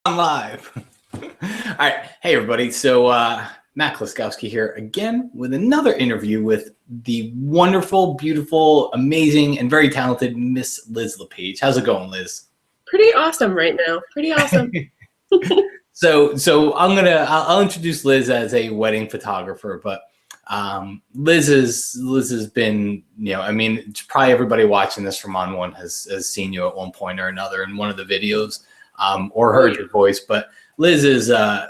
On live. All right. Hey, everybody. So Matt Kloskowski here again with another interview with the wonderful, beautiful, amazing, and very talented Miss Liz LePage. How's it going, Liz? Pretty awesome right now. Pretty awesome. So I'll introduce Liz as a wedding photographer, but Liz has been, probably everybody watching this from ON1 has seen you at one point or another in one of the videos. Or heard your voice, but Liz is I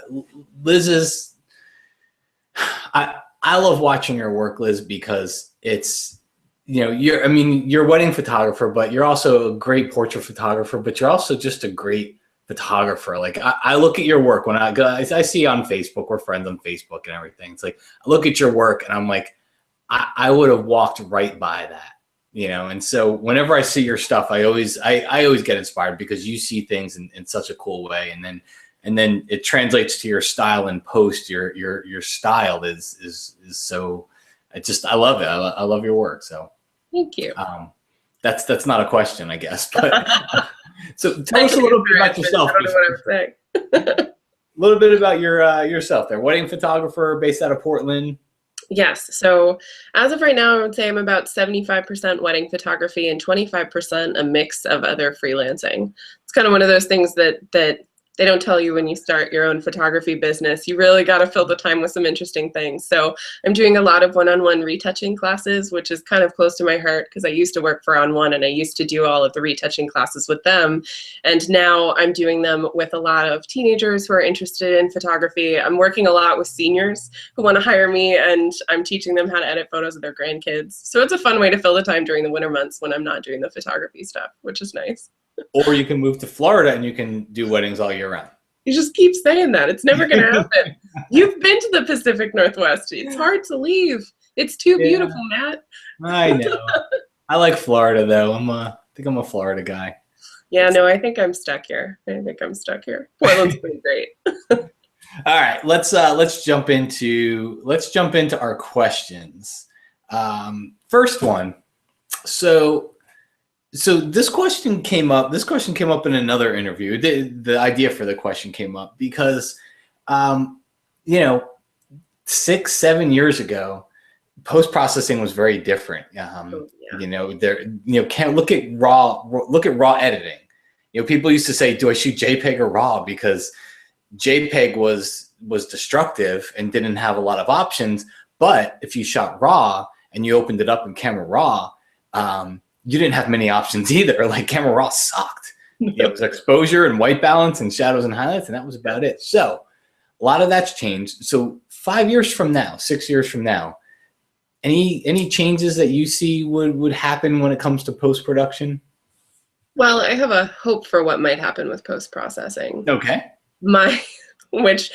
love watching your work, Liz, because it's, you're a wedding photographer, but you're also a great portrait photographer, but you're also just a great photographer. Like I look at your work when I see you on Facebook, we're friends on Facebook and everything. It's like, I look at your work and I'm like, I would have walked right by that. And so whenever I see your stuff, I always get inspired because you see things in such a cool way, and then it translates to your style in post. Your style is so, I love it. I love your work. So thank you. That's not a question, I guess. But so tell us a little bit about yourself. I don't know what I'm saying. A little bit about yourself. There, wedding photographer based out of Portland. Yes. So as of right now, I would say I'm about 75% wedding photography and 25% a mix of other freelancing. It's kind of one of those things that they don't tell you when you start your own photography business. You really got to fill the time with some interesting things. So I'm doing a lot of one-on-one retouching classes, which is kind of close to my heart because I used to work for ON1 and I used to do all of the retouching classes with them. And now I'm doing them with a lot of teenagers who are interested in photography. I'm working a lot with seniors who want to hire me, and I'm teaching them how to edit photos of their grandkids. So it's a fun way to fill the time during the winter months when I'm not doing the photography stuff, which is nice. Or you can move to Florida and you can do weddings all year round. You just keep saying that. It's never going to happen. You've been to the Pacific Northwest. It's hard to leave. It's too beautiful, Matt. I know. I like Florida, though. I think I'm a Florida guy. Yeah, no, I think I'm stuck here. Portland's pretty great. All right, let's jump into our questions. First one. So this question came up in another interview. The idea for the question came up because, 6-7 years ago, post-processing was very different. Can't look at raw editing. People used to say, do I shoot JPEG or RAW? Because JPEG was destructive and didn't have a lot of options. But if you shot RAW and you opened it up in Camera Raw, you didn't have many options either. Like Camera Raw sucked. It was exposure and white balance and shadows and highlights, and that was about it. So a lot of that's changed. So 5 years from now, 6 years from now, any changes that you see would happen when it comes to post-production? Well, I have a hope for what might happen with post-processing. Okay. Which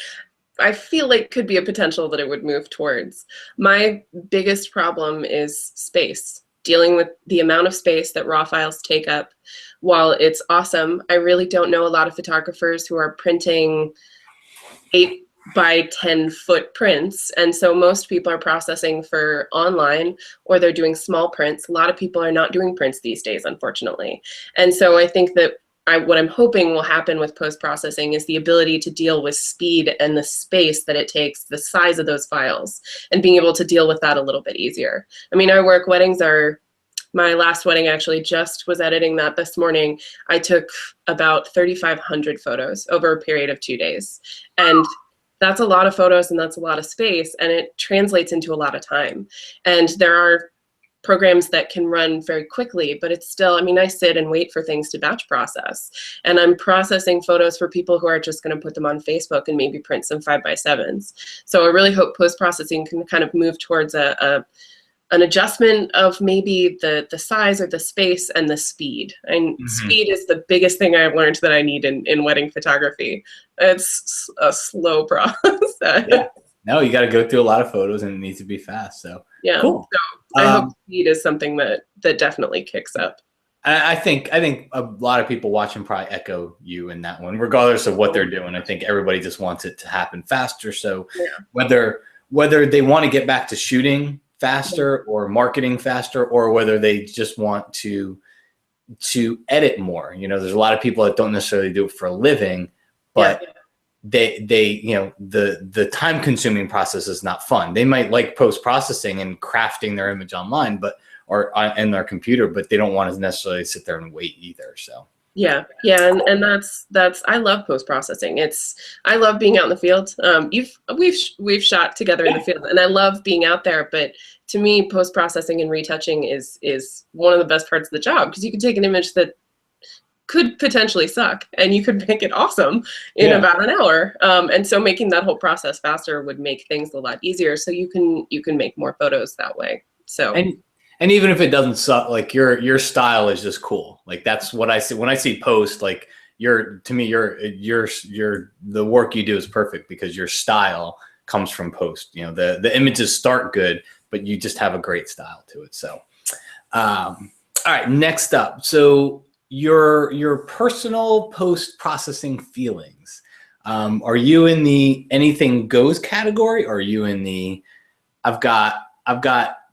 I feel like could be a potential that it would move towards. My biggest problem is space. Dealing with the amount of space that raw files take up. While it's awesome, I really don't know a lot of photographers who are printing 8 by 10 foot prints. And so most people are processing for online, or they're doing small prints. A lot of people are not doing prints these days, unfortunately. And so I think that what I'm hoping will happen with post-processing is the ability to deal with speed and the space that it takes, the size of those files, and being able to deal with that a little bit easier. I mean, my last wedding actually just was editing that this morning. I took about 3,500 photos over a period of 2 days. And that's a lot of photos and that's a lot of space, and it translates into a lot of time. And there are programs that can run very quickly, but it's still, I sit and wait for things to batch process. And I'm processing photos for people who are just going to put them on Facebook and maybe print some 5x7s. So I really hope post-processing can kind of move towards an adjustment of maybe the size or the space and the speed. And speed is the biggest thing I've learned that I need in wedding photography. It's a slow process. Yeah. No, you got to go through a lot of photos and it needs to be fast. So yeah, cool. So I hope speed is something that definitely kicks up. I think a lot of people watching probably echo you in that one, regardless of what they're doing. I think everybody just wants it to happen faster. So whether they want to get back to shooting faster or marketing faster, or whether they just want to edit more. There's a lot of people that don't necessarily do it for a living, but they you know, the time consuming process is not fun. They might like post processing and crafting their image online, but or in their computer, but they don't want to necessarily sit there and wait either. So yeah, and that's I love post processing. I love being out in the field. We've shot together in the field, and I love being out there. But to me, post processing and retouching is one of the best parts of the job, because you can take an image that could potentially suck and you could make it awesome in about an hour. And so making that whole process faster would make things a lot easier. So you can make more photos that way. So and even if it doesn't suck, like your style is just cool. Like that's what I see when I see post. Like to me, the work you do is perfect because your style comes from post. You know, the images start good, but you just have a great style to it. So, all right, next up. So your personal post processing feelings. Are you in the anything goes category, or are you in the I've got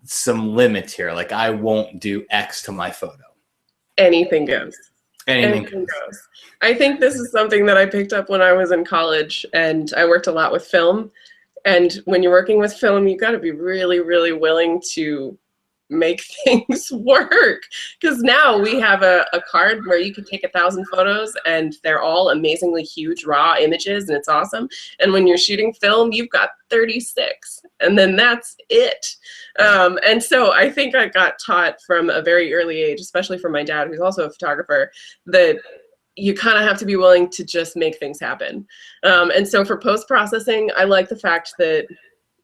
some limits here, like I won't do X to my photo? Anything goes. Anything goes. I think this is something that I picked up when I was in college, and I worked a lot with film. And when you're working with film, you got to be really, really willing to make things work, because now we have a card where you can take 1,000 photos and they're all amazingly huge raw images, and it's awesome. And when you're shooting film, you've got 36, and then that's it. And so I think I got taught from a very early age, especially from my dad, who's also a photographer, that you kind of have to be willing to just make things happen. And so for post-processing, I like the fact that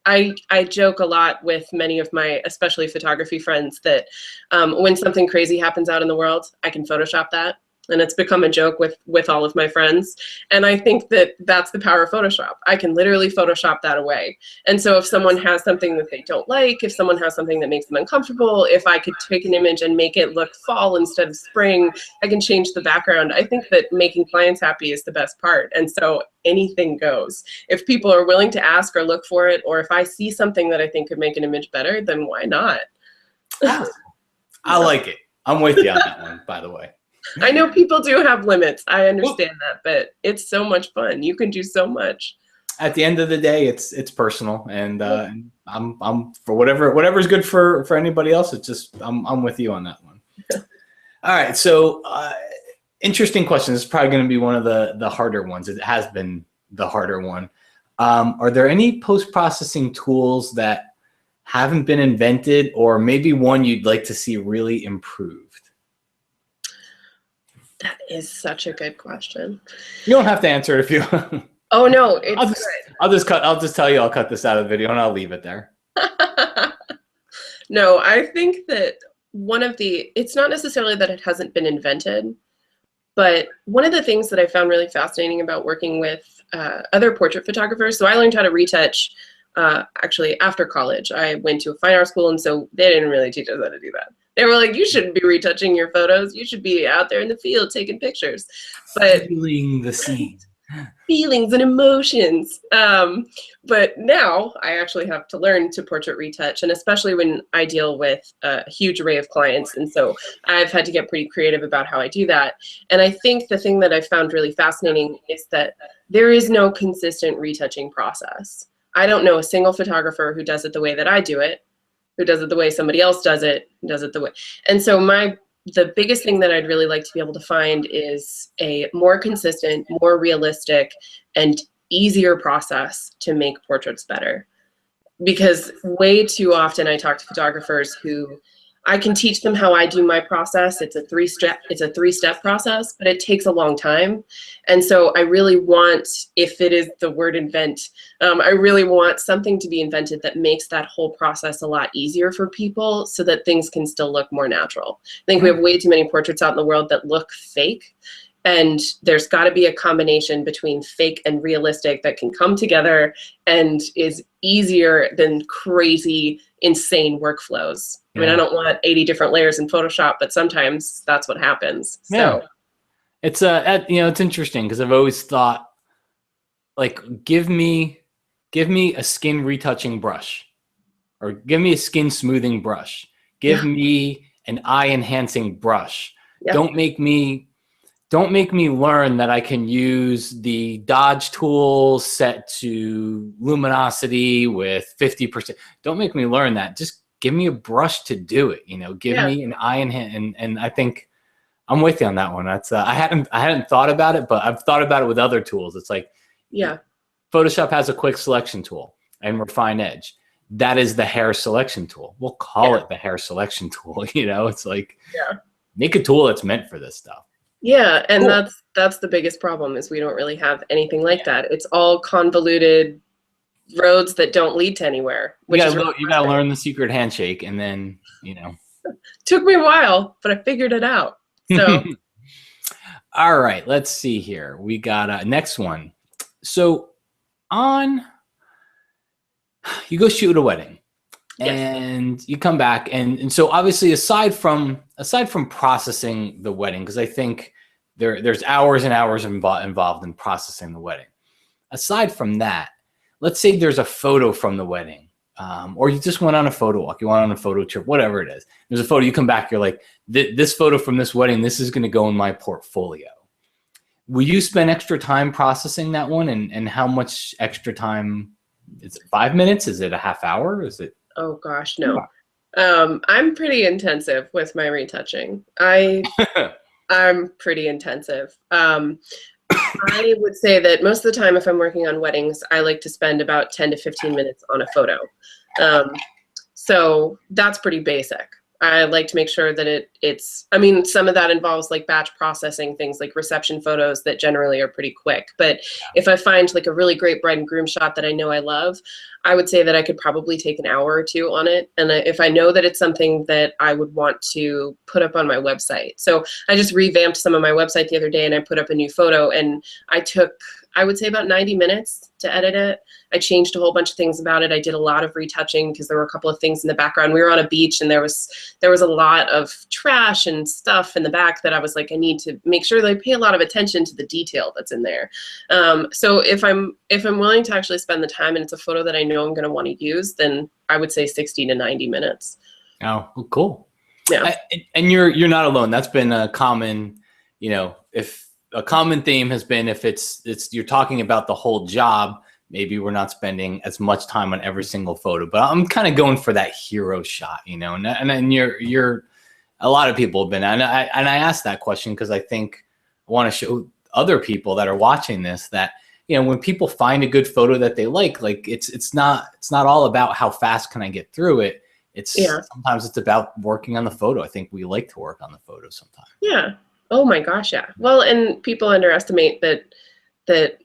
I joke a lot with many of my, especially photography friends, that when something crazy happens out in the world, I can Photoshop that. And it's become a joke with all of my friends. And I think that that's the power of Photoshop. I can literally Photoshop that away. And so if someone has something that they don't like, if someone has something that makes them uncomfortable, if I could take an image and make it look fall instead of spring, I can change the background. I think that making clients happy is the best part. And so anything goes. If people are willing to ask or look for it, or if I see something that I think could make an image better, then why not? I like it. I'm with you on that one, by the way. I know people do have limits. I understand that, but it's so much fun. You can do so much. At the end of the day, it's personal, and I'm for whatever's good for anybody else. It's just I'm with you on that one. All right, so interesting question. This is probably going to be one of the harder ones. It has been the harder one. Are there any post-processing tools that haven't been invented, or maybe one you'd like to see really improved? That is such a good question. You don't have to answer it if you. Oh no, it's good. I'll just tell you I'll cut this out of the video and I'll leave it there. No, I think that it's not necessarily that it hasn't been invented, but one of the things that I found really fascinating about working with other portrait photographers. So I learned how to retouch actually after college. I went to a fine art school, and so they didn't really teach us how to do that. They were like, you shouldn't be retouching your photos. You should be out there in the field taking pictures. But feeling the scene. Feelings and emotions. But now I actually have to learn to portrait retouch, and especially when I deal with a huge array of clients. And so I've had to get pretty creative about how I do that. And I think the thing that I found really fascinating is that there is no consistent retouching process. I don't know a single photographer who does it the way that I do it, who does it the way somebody else does it the way. And so the biggest thing that I'd really like to be able to find is a more consistent, more realistic, and easier process to make portraits better. Because way too often I talk to photographers who I can teach them how I do my process. It's a three-step process, but it takes a long time. And so I really want, if it is the word invent, I really want something to be invented that makes that whole process a lot easier for people so that things can still look more natural. I think we have way too many portraits out in the world that look fake. And there's got to be a combination between fake and realistic that can come together and is easier than crazy, insane workflows. I mean, I don't want 80 different layers in Photoshop, but sometimes that's what happens. So it's it's interesting because I've always thought, like, give me a skin retouching brush, or give me a skin smoothing brush, give me an eye enhancing brush. Don't make me don't make me learn that I can use the dodge tool set to luminosity with 50%. Don't make me learn that. Just give me a brush to do it. You know, give me an eye and hand. And I think I'm with you on that one. That's I hadn't thought about it, but I've thought about it with other tools. It's like, Photoshop has a quick selection tool and refine edge. That is the hair selection tool. We'll call it the hair selection tool. You know, it's like, make a tool that's meant for this stuff. Yeah, and that's the biggest problem is we don't really have anything like that. It's all convoluted roads that don't lead to anywhere. Which you gotta learn the secret handshake, and then, you know. Took me a while, but I figured it out. So. All right, let's see here. We got next one. So you go shoot a wedding, and you come back, and so obviously aside from processing the wedding, because I think there's hours and hours involved in processing the wedding. Aside from that, let's say there's a photo from the wedding, or you just went on a photo walk, you went on a photo trip, whatever it is. There's a photo, you come back, you're like, this photo from this wedding, this is going to go in my portfolio. Will you spend extra time processing that one, and how much extra time? Is it 5 minutes? Is it a half hour? Is it? Oh gosh, no. I'm pretty intensive with my retouching. I'm pretty intensive. I would say that most of the time, if I'm working on weddings, I like to spend about 10 to 15 minutes on a photo. So that's pretty basic. I like to make sure that I mean, some of that involves like batch processing, things like reception photos that generally are pretty quick. But if I find like a really great bride and groom shot that I know I love, I would say that I could probably take an hour or two on it. And if I know that it's something that I would want to put up on my website. So I just revamped some of my website the other day, and I put up a new photo, and I took, I would say, about 90 minutes to edit it. I changed a whole bunch of things about it. I did a lot of retouching because there were a couple of things in the background. We were on a beach, and there was a lot of trash and stuff in the back that I was like, I need to make sure that I pay a lot of attention to the detail that's in there. So if I'm willing to actually spend the time and it's a photo that I know I'm going to want to use, then I would say 60 to 90 minutes. Oh, well, cool. Yeah. And you're not alone. That's been a common, you know, if a common theme has been, if it's you're talking about the whole job, maybe we're not spending as much time on every single photo, but I'm kind of going for that hero shot, you know, and you're a lot of people have been, and I asked that question because I think I want to show other people that are watching this that, you know, when people find a good photo that they like it's not all about how fast can I get through it. Sometimes it's about working on the photo. I think we like to work on the photo sometimes. Yeah. Oh my gosh, yeah. Well, and people underestimate that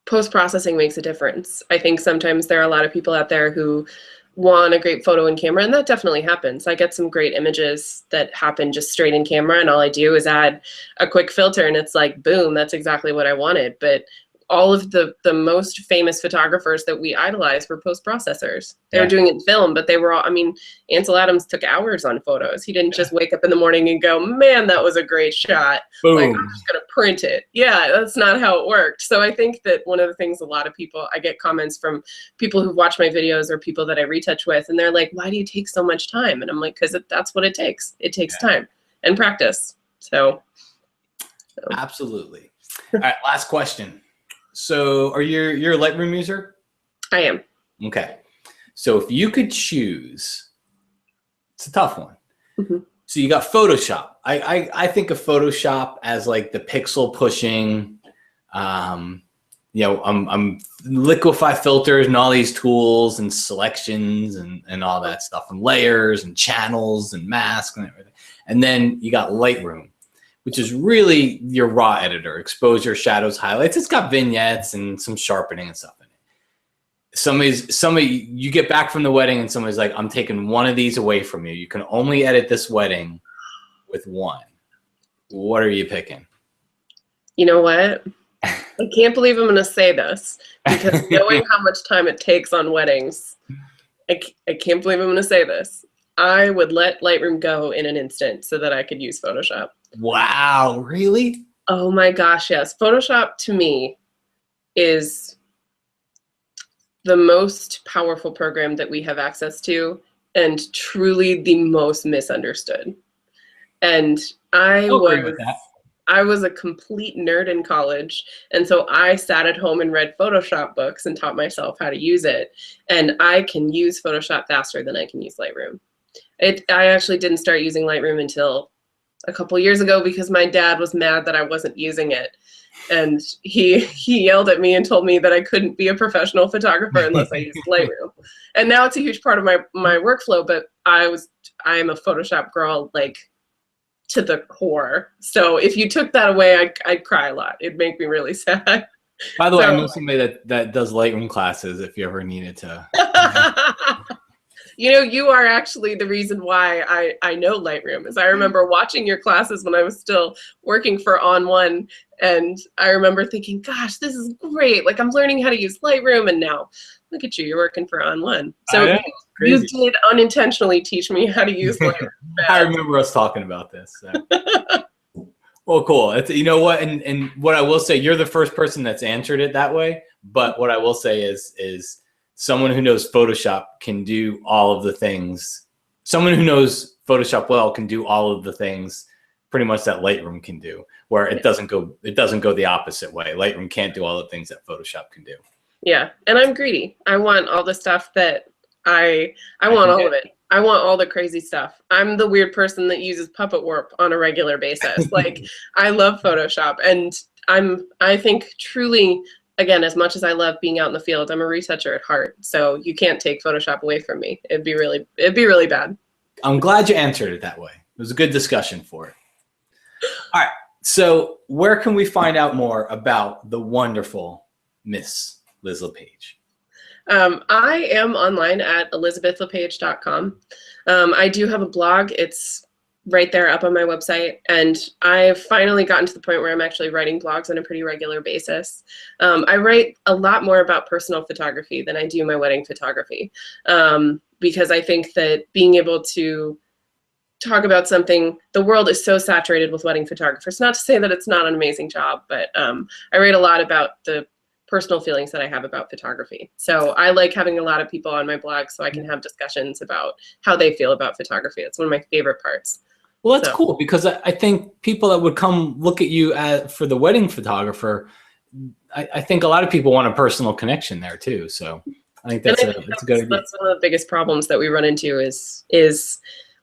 post-processing makes a difference. I think sometimes there are a lot of people out there who want a great photo in camera, and that definitely happens. I get some great images that happen just straight in camera, and all I do is add a quick filter, and it's like, boom, that's exactly what I wanted. But all of the most famous photographers that we idolize were post-processors. They were doing it in film, but they were all, I mean, Ansel Adams took hours on photos. He didn't just wake up in the morning and go, man, that was a great shot. Boom. Like, I'm just going to print it. Yeah, that's not how it worked. So I think that one of the things a lot of people, I get comments from people who've watched my videos or people that I retouch with, and they're like, why do you take so much time? And I'm like, because that's what it takes. It takes time and practice. So. Absolutely. All right, last question. So you're a Lightroom user? I am. Okay. So if you could choose, it's a tough one. Mm-hmm. So you got Photoshop. I think of Photoshop as like the pixel pushing, you know, I'm liquefy filters and all these tools and selections and all that stuff, and layers and channels and masks and everything. And then you got Lightroom, which is really your raw editor, exposure, shadows, highlights. It's got vignettes and some sharpening and stuff in it. Somebody, you get back from the wedding and somebody's like, I'm taking one of these away from you. You can only edit this wedding with one. What are you picking? You know what? I can't believe I'm going to say this, because knowing how much time it takes on weddings, I can't believe I'm going to say this. I would let Lightroom go in an instant so that I could use Photoshop. Wow, really? Oh my gosh, yes. Photoshop to me is the most powerful program that we have access to, and truly the most misunderstood. And I I was a complete nerd in college. And so I sat at home and read Photoshop books and taught myself how to use it. And I can use Photoshop faster than I can use Lightroom. I actually didn't start using Lightroom until a couple years ago because my dad was mad that I wasn't using it. And he yelled at me and told me that I couldn't be a professional photographer unless I used Lightroom. And now it's a huge part of my workflow, but I am a Photoshop girl, like, to the core. So if you took that away, I'd cry a lot. It'd make me really sad. By the way, I know somebody that does Lightroom classes if you ever needed to. You know, you are actually the reason why I know Lightroom. Is I remember watching your classes when I was still working for ON1, and I remember thinking, gosh, this is great. Like, I'm learning how to use Lightroom, and now look at you, you're working for ON1. So you did unintentionally teach me how to use Lightroom. I remember us talking about this. So. Well, cool. You know what? And what I will say, you're the first person that's answered it that way. But what I will say is someone who knows Photoshop can do all of the things. Someone who knows Photoshop well can do all of the things pretty much that Lightroom can do, where it doesn't go the opposite way. Lightroom can't do all the things that Photoshop can do. Yeah, and I'm greedy. I want all the stuff that I want all of it. I want all the crazy stuff. I'm the weird person that uses Puppet Warp on a regular basis. Like, I love Photoshop, and I think truly, again, as much as I love being out in the field, I'm a retoucher at heart. So you can't take Photoshop away from me. It'd be really bad. I'm glad you answered it that way. It was a good discussion for it. All right. So where can we find out more about the wonderful Miss Liz LePage? I am online at elizabethlepage.com. I do have a blog. It's right there up on my website. And I've finally gotten to the point where I'm actually writing blogs on a pretty regular basis. I write a lot more about personal photography than I do my wedding photography, because I think that being able to talk about something, the world is so saturated with wedding photographers. Not to say that it's not an amazing job, but I write a lot about the personal feelings that I have about photography. So I like having a lot of people on my blog so I can have discussions about how they feel about photography. It's one of my favorite parts. Well, that's cool, because I think people that would come look at you for the wedding photographer, I think a lot of people want a personal connection there too. So I think that's a good idea. That's one of the biggest problems that we run into is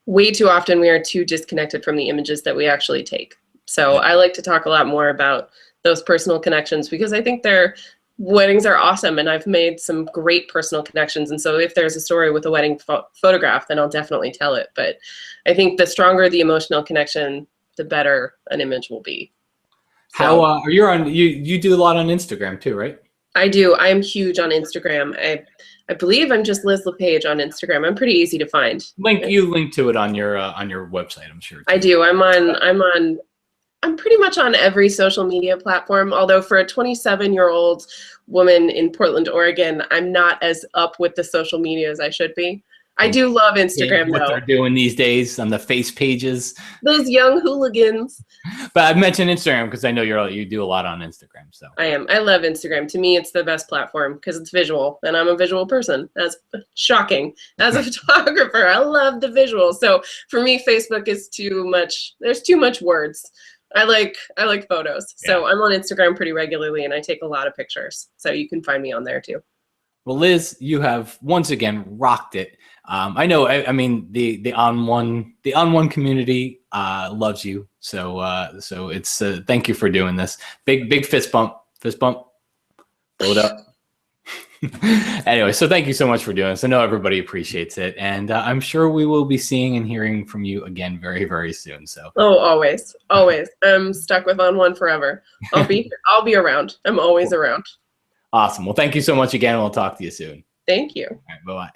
way too often we are too disconnected from the images that we actually take. So I like to talk a lot more about those personal connections because I think weddings are awesome, and I've made some great personal connections. And so if there's a story with a wedding photograph, then I'll definitely tell it. But I think the stronger the emotional connection, the better an image will be. So, how are you on? You do a lot on Instagram too, right? I do. I'm huge on Instagram. I believe I'm just Liz LePage on Instagram. I'm pretty easy to find. You link to it on your website, I'm sure. Too. I do. I'm pretty much on every social media platform, although for a 27-year-old woman in Portland, Oregon, I'm not as up with the social media as I should be. I do love Instagram, what though. They're doing these days on the face pages. Those young hooligans. But I've mentioned Instagram because I know you do a lot on Instagram. So I love Instagram. To me, it's the best platform because it's visual, and I'm a visual person. That's shocking. As a photographer, I love the visual. So for me, Facebook is too much. There's too much words. I like photos. Yeah. So I'm on Instagram pretty regularly, and I take a lot of pictures. So you can find me on there too. Well, Liz, you have once again rocked it. I know. I mean, the ON1 community loves you. So it's thank you for doing this. Big fist bump. Blow it up. Anyway, so thank you so much for doing this. I know everybody appreciates it, and I'm sure we will be seeing and hearing from you again very, very soon. So always. I'm stuck with ON1 forever. I'll be around. I'm always around. Awesome. Well, thank you so much again. We'll talk to you soon. Thank you. All right, bye-bye.